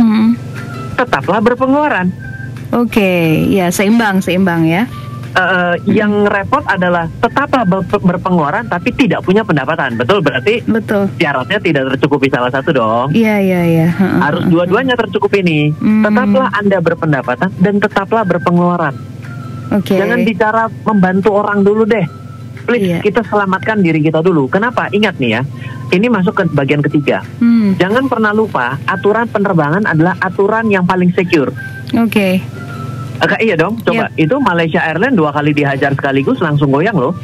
Hmm. tetaplah berpengeluaran. Oke, ya seimbang ya. Yang repot adalah tetaplah berpengeluaran tapi tidak punya pendapatan. Betul, berarti Betul. syaratnya tidak tercukupi salah satu dong. Iya. Harus dua-duanya tercukupi nih. Tetaplah Anda berpendapatan dan tetaplah berpengeluaran. Oke. Jangan bicara membantu orang dulu deh. Please, Iya. kita selamatkan diri kita dulu. Kenapa? Ingat nih ya, ini masuk ke bagian ketiga. Jangan pernah lupa, aturan penerbangan adalah aturan yang paling secure. Oke. Iya dong, coba. Itu Malaysia Airlines 2 kali dihajar sekaligus langsung goyang loh.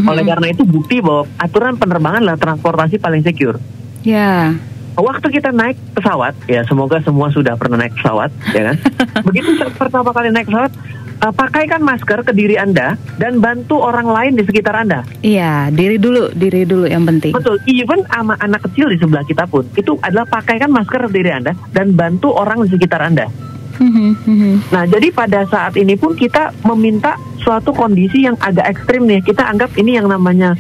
Oleh karena itu bukti bahwa aturan penerbangan adalah transportasi paling secure. Ya. Waktu kita naik pesawat, ya semoga semua sudah pernah naik pesawat, ya kan? Begitu pertama kali naik pesawat, pakaikan masker ke diri Anda dan bantu orang lain di sekitar Anda. Iya, diri dulu yang penting. Betul, even sama anak kecil di sebelah kita pun, itu adalah pakaikan masker ke diri Anda dan bantu orang di sekitar Anda. Nah, jadi pada saat ini pun kita meminta suatu kondisi yang agak ekstrim nih. Kita anggap ini yang namanya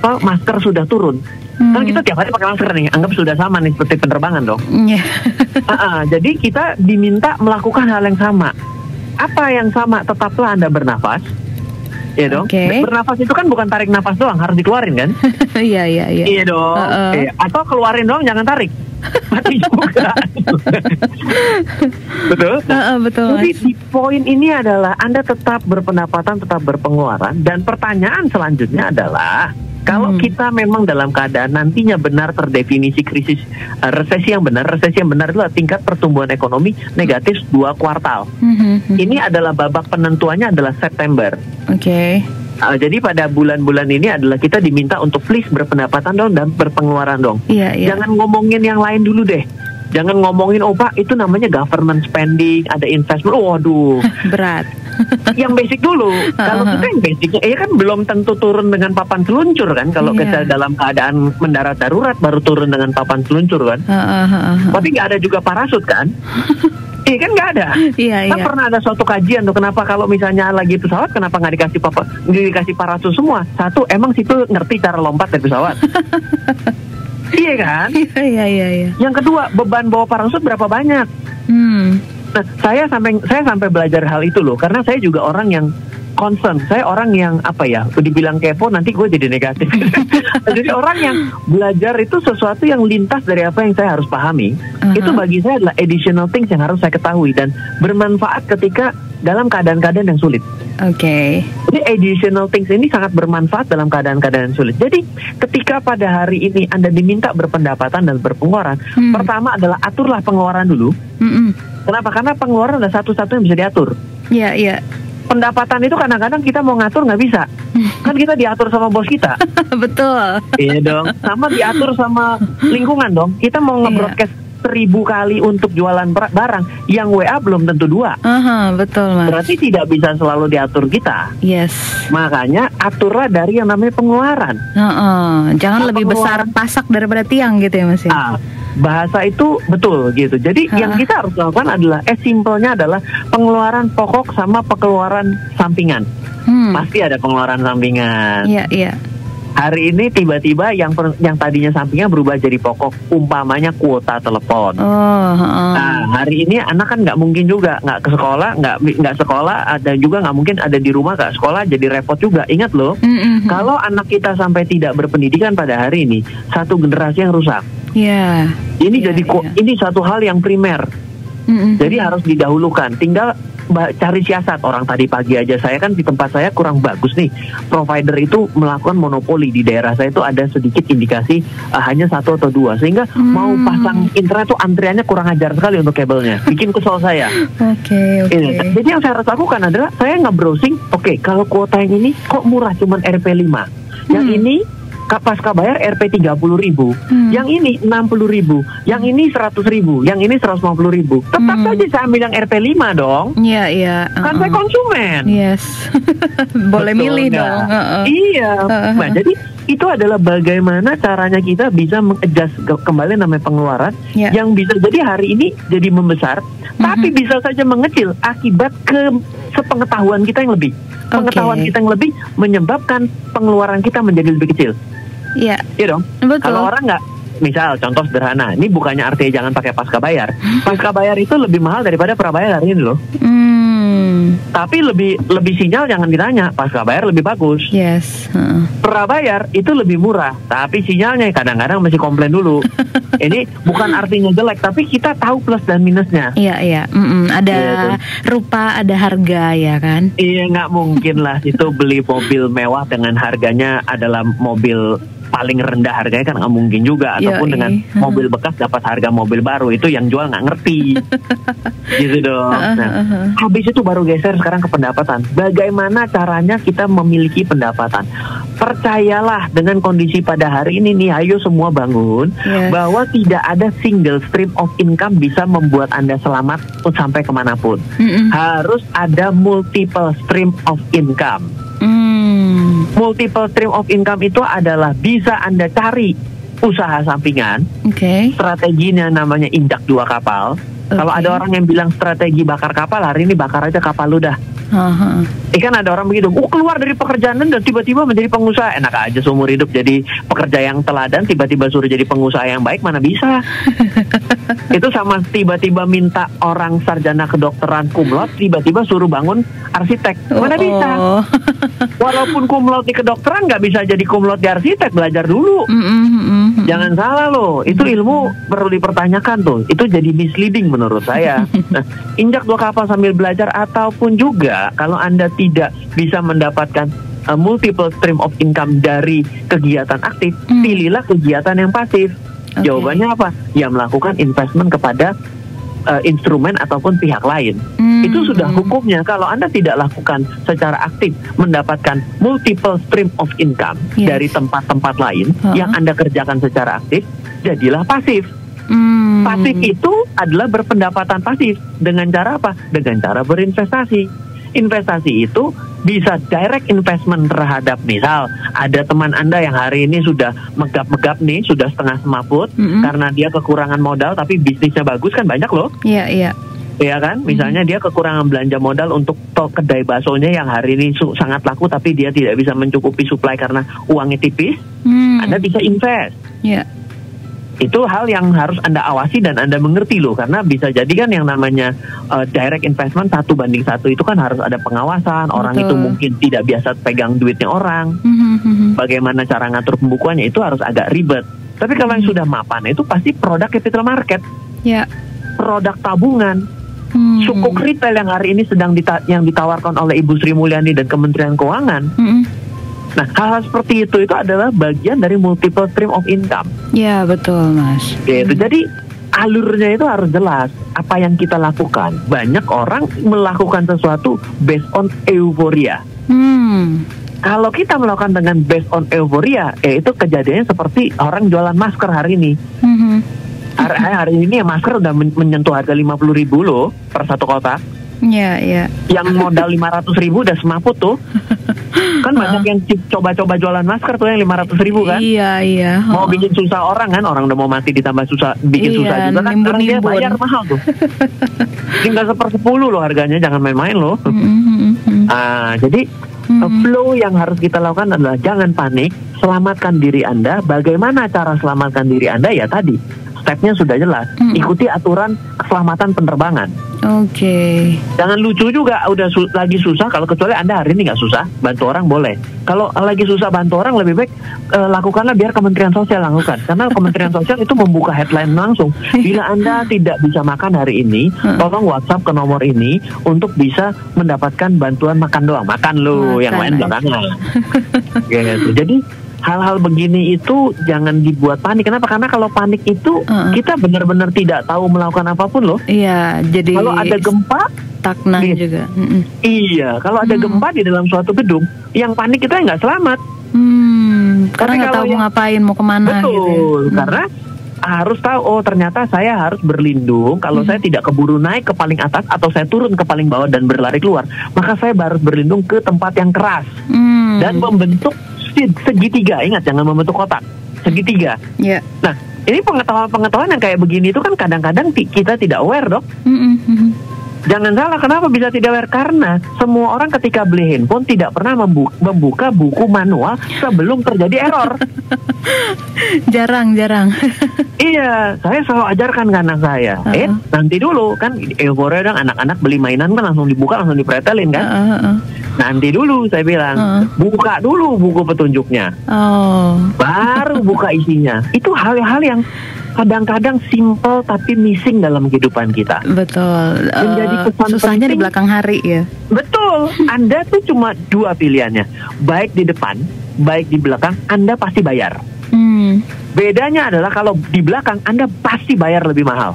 masker sudah turun. Kan kita tiap hari pakai masker nih, anggap sudah sama nih seperti penerbangan dong. Jadi kita diminta melakukan hal yang sama. Apa yang sama? Tetaplah Anda bernafas. Iya dong. Bernafas itu kan bukan tarik nafas doang, harus dikeluarin kan? Iya. Iya dong. Atau keluarin doang, jangan tarik. Mati juga. Betul? Betul. Jadi di poin ini adalah Anda tetap berpendapatan, tetap berpengeluaran. Dan pertanyaan selanjutnya adalah, kalau kita memang dalam keadaan nantinya benar terdefinisi krisis resesi yang benar adalah tingkat pertumbuhan ekonomi negatif 2 kuartal. Ini adalah babak penentuannya adalah September. Oke. Jadi pada bulan-bulan ini adalah kita diminta untuk please berpendapatan dong dan berpengeluaran dong. Iya. Jangan ngomongin yang lain dulu deh. Jangan ngomongin, Pak, itu namanya government spending, ada investment. Waduh, berat. Yang basic dulu. Kalau kita yang basicnya, kan belum tentu turun dengan papan seluncur kan. Kalau kita dalam keadaan mendarat darurat baru turun dengan papan seluncur kan. Tapi nggak ada juga parasut kan. Iya kan nggak ada. Kan pernah ada suatu kajian tuh, kenapa kalau misalnya lagi pesawat kenapa nggak dikasih parasut semua? Satu, emang situ ngerti cara lompat dari pesawat. Iya kan? Iya. Yang kedua, beban bawa parasut berapa banyak? Nah, saya sampai belajar hal itu loh, karena saya juga orang yang concern. Saya orang yang dibilang kepo nanti gue jadi negatif. Jadi orang yang belajar itu sesuatu yang lintas dari apa yang saya harus pahami. Itu bagi saya adalah additional things yang harus saya ketahui dan bermanfaat ketika dalam keadaan-keadaan yang sulit. Jadi additional things ini sangat bermanfaat dalam keadaan-keadaan yang sulit. Jadi ketika pada hari ini Anda diminta berpendapatan dan berpengeluaran, pertama adalah aturlah pengeluaran dulu. Kenapa? Karena pengeluaran adalah satu-satunya yang bisa diatur. Iya. Pendapatan itu kadang-kadang kita mau ngatur nggak bisa. Kan kita diatur sama bos kita. Betul. Iya dong. Sama diatur sama lingkungan dong. Kita mau nge-broadcast 1000 kali untuk jualan barang, yang WA belum tentu 2. Betul, Mas. Berarti tidak bisa selalu diatur kita. Yes. Makanya aturlah dari yang namanya pengeluaran. Jangan lebih besar pasak daripada tiang gitu ya, Mas ya. Bahasa itu betul gitu. Jadi yang kita harus lakukan adalah simpelnya adalah pengeluaran pokok sama pengeluaran sampingan. Pasti ada pengeluaran sampingan. Iya. Hari ini tiba-tiba yang tadinya sampingan berubah jadi pokok, umpamanya kuota telepon. Nah, hari ini anak kan nggak mungkin juga nggak ke sekolah, nggak sekolah, ada juga nggak mungkin ada di rumah nggak sekolah, jadi repot juga. Ingat loh, kalau anak kita sampai tidak berpendidikan pada hari ini, satu generasi yang rusak. Ini ini satu hal yang primer. Jadi harus didahulukan. Tinggal cari siasat. Orang tadi pagi aja saya kan di tempat saya kurang bagus nih. Provider itu melakukan monopoli di daerah saya itu ada sedikit indikasi hanya 1 atau 2 sehingga mau pasang internet tuh antriannya kurang ajar sekali untuk kabelnya. Bikin kesel saya. Jadi yang saya harus lakukan adalah saya nge-browsing. Kalau kuota yang ini kok murah cuman Rp5. Yang ini pasca bayar Rp 30.000, yang ini 60.000, yang ini 100.000, yang ini 150.000. Tetap saja saya ambil yang Rp 5 dong. Iya. Kan saya konsumen. Yes. Boleh milih dong. Iya. Nah, jadi itu adalah bagaimana caranya kita bisa mengadjust kembali namanya pengeluaran yang bisa jadi hari ini jadi membesar, tapi bisa saja mengecil akibat sepengetahuan kita yang lebih. Pengetahuan kita yang lebih menyebabkan pengeluaran kita menjadi lebih kecil. Iya dong. Betul. Kalau orang misal contoh sederhana, ini bukannya artinya jangan pakai pasca bayar. Pasca bayar itu lebih mahal daripada prabayar hari ini loh. Tapi lebih sinyal jangan ditanya, pasca bayar lebih bagus. Yes. Prabayar itu lebih murah, tapi sinyalnya kadang-kadang masih komplain dulu. Ini bukan artinya jelek, tapi kita tahu plus dan minusnya. Iya. Ada rupa, ada harga ya kan? Iya, nggak mungkin lah itu beli mobil mewah dengan harganya adalah mobil paling rendah harganya, kan nggak mungkin juga. Ataupun dengan mobil bekas dapat harga mobil baru, itu yang jual nggak ngerti. Gitu dong. Nah, habis itu baru geser sekarang ke pendapatan. Bagaimana caranya kita memiliki pendapatan? Percayalah dengan kondisi pada hari ini nih, ayo semua bangun, bahwa tidak ada single stream of income bisa membuat Anda selamat sampai kemanapun. Harus ada multiple stream of income. Multiple stream of income itu adalah bisa Anda cari usaha sampingan. Strateginya namanya injak dua kapal. Kalau ada orang yang bilang strategi bakar kapal, hari ini bakar aja kapal lu dah. Kan ada orang begitu, keluar dari pekerjaan dan tiba-tiba menjadi pengusaha. Enak aja seumur hidup jadi pekerja yang teladan, tiba-tiba suruh jadi pengusaha yang baik, mana bisa. Itu sama tiba-tiba minta orang sarjana kedokteran cum laude, tiba-tiba suruh bangun arsitek, mana bisa. Walaupun cum laude di kedokteran, nggak bisa jadi cum laude di arsitek, belajar dulu. Jangan salah loh, itu ilmu perlu dipertanyakan tuh. Itu jadi misleading menurut saya. Nah, injak dua kapal sambil belajar, ataupun juga kalau Anda tidak bisa mendapatkan multiple stream of income dari kegiatan aktif, pilihlah kegiatan yang pasif. Jawabannya apa? Ya melakukan investment kepada instrumen ataupun pihak lain. Itu sudah hukumnya. Kalau Anda tidak lakukan secara aktif mendapatkan multiple stream of income dari tempat-tempat lain yang Anda kerjakan secara aktif, jadilah pasif. Pasif itu adalah berpendapatan pasif. Dengan cara apa? Dengan cara berinvestasi. Investasi itu bisa direct investment terhadap, misal ada teman Anda yang hari ini sudah megap-megap nih, sudah setengah semaput karena dia kekurangan modal tapi bisnisnya bagus, kan banyak loh. Iya kan, misalnya dia kekurangan belanja modal untuk kedai baksonya yang hari ini sangat laku, tapi dia tidak bisa mencukupi supply karena uangnya tipis. Anda bisa invest. Itu hal yang harus Anda awasi dan Anda mengerti loh, karena bisa jadi kan yang namanya direct investment 1:1 itu kan harus ada pengawasan. Orang itu mungkin tidak biasa pegang duitnya orang. Bagaimana cara ngatur pembukuannya itu harus agak ribet. Tapi kalau yang sudah mapan itu pasti produk capital market, produk tabungan, sukuk retail yang hari ini sedang yang ditawarkan oleh Ibu Sri Mulyani dan Kementerian Keuangan. Nah, hal-hal seperti itu adalah bagian dari multiple stream of income. Ya, betul, Mas. Gitu. Jadi alurnya itu harus jelas apa yang kita lakukan. Banyak orang melakukan sesuatu based on euforia. Kalau kita melakukan dengan based on euforia, itu kejadiannya seperti orang jualan masker hari ini. Hari ini ya masker udah menyentuh harga 50.000 loh per satu kotak. Yang modal 500.000 udah semaput tuh. Kan banyak yang coba-coba jualan masker tuh yang 500.000 kan. Mau bikin susah orang kan, orang udah mau mati ditambah susah, bikin susah juga kan. Sekarang dia bayar mahal tuh. Tinggal 1/10 loh harganya, jangan main-main loh. Jadi flow yang harus kita lakukan adalah jangan panik, selamatkan diri Anda. Bagaimana cara selamatkan diri Anda? Ya tadi stepnya sudah jelas. Ikuti aturan keselamatan penerbangan. Jangan lucu juga, udah lagi susah. Kalau kecuali Anda hari ini nggak susah, bantu orang boleh. Kalau lagi susah bantu orang, lebih baik lakukanlah biar Kementerian Sosial lakukan. Karena Kementerian Sosial itu membuka headline langsung. Bila Anda tidak bisa makan hari ini, tolong WhatsApp ke nomor ini untuk bisa mendapatkan bantuan makan doang. Makan lu, yang lain belakangan. Gitu. Jadi hal-hal begini itu jangan dibuat panik. Kenapa? Karena kalau panik itu kita benar-benar tidak tahu melakukan apapun loh. Jadi kalau ada gempa stagnan juga. Iya, kalau ada gempa di dalam suatu gedung, yang panik kita nggak selamat. Karena nggak tahu mau ngapain, mau kemana. Betul, karena harus tahu, oh ternyata saya harus berlindung. Kalau saya tidak keburu naik ke paling atas atau saya turun ke paling bawah dan berlari keluar, maka saya harus berlindung ke tempat yang keras dan membentuk segitiga. Ingat, jangan membentuk kotak, segitiga. Nah, ini pengetahuan yang kayak begini itu kan kadang-kadang kita tidak aware, Dok. Jangan salah, kenapa bisa tidak aware? Karena semua orang ketika beli handphone tidak pernah membuka buku manual sebelum terjadi error. Jarang. Iya, saya selalu ajarkan ke anak saya. Nanti dulu kan, euforia dong, anak-anak beli mainan kan langsung dibuka, langsung dipretelin kan. Nanti dulu saya bilang, buka dulu buku petunjuknya. Baru buka isinya. Itu hal-hal yang kadang-kadang simple tapi missing dalam kehidupan kita. Betul. Menjadi pesan susahnya penting, di belakang hari ya. Betul. Anda tuh cuma 2 pilihannya. Baik di depan, baik di belakang, Anda pasti bayar. Bedanya adalah kalau di belakang Anda pasti bayar lebih mahal.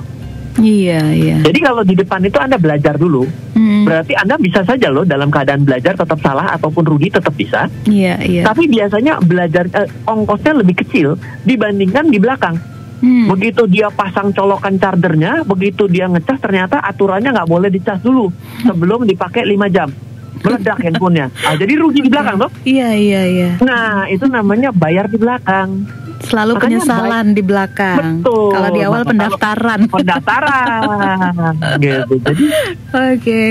Iya. Jadi kalau di depan itu Anda belajar dulu. Berarti Anda bisa saja loh dalam keadaan belajar tetap salah ataupun rugi tetap bisa. Iya. Tapi biasanya belajar ongkosnya lebih kecil dibandingkan di belakang. Begitu dia pasang colokan chargernya, begitu dia ngecas ternyata aturannya nggak boleh dicas dulu sebelum dipakai 5 jam. Meledak handphonenya. Jadi rugi di belakang loh. Iya. Nah, itu namanya bayar di belakang. Selalu makanya penyesalan di belakang. Betul. Kalau di awal pendaftaran. Gitu. Jadi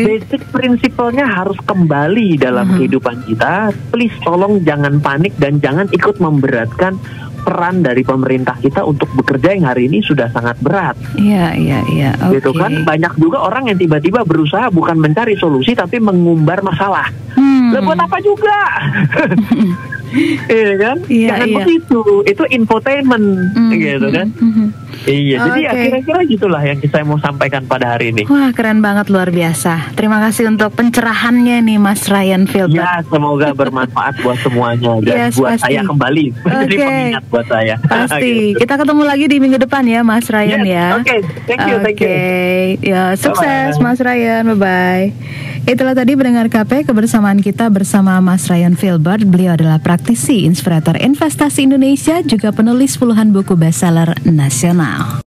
basic prinsipnya harus kembali dalam kehidupan kita. Please tolong jangan panik dan jangan ikut memberatkan peran dari pemerintah kita untuk bekerja yang hari ini sudah sangat berat. Iya. Gitu kan, banyak juga orang yang tiba-tiba berusaha bukan mencari solusi tapi mengumbar masalah. Lah buat apa juga? Iya kan? Jangan begitu. Itu infotainment gitu kan? Iya, jadi ya kira-kira gitulah yang saya mau sampaikan pada hari ini. Wah, keren banget, luar biasa. Terima kasih untuk pencerahannya nih Mas Ryan Filbert. Ya, semoga bermanfaat buat semuanya dan buat pasti. Saya kembali menjadi pengingat buat saya. Pasti. Kita ketemu lagi di minggu depan ya Mas Ryan ya. Thank you. Ya, sukses. Bye-bye. Mas Ryan, bye-bye. Itulah tadi pendengar KP kebersamaan kita bersama Mas Ryan Filbert. Beliau adalah praktisi, inspirator investasi Indonesia, juga penulis puluhan buku bestseller nasional.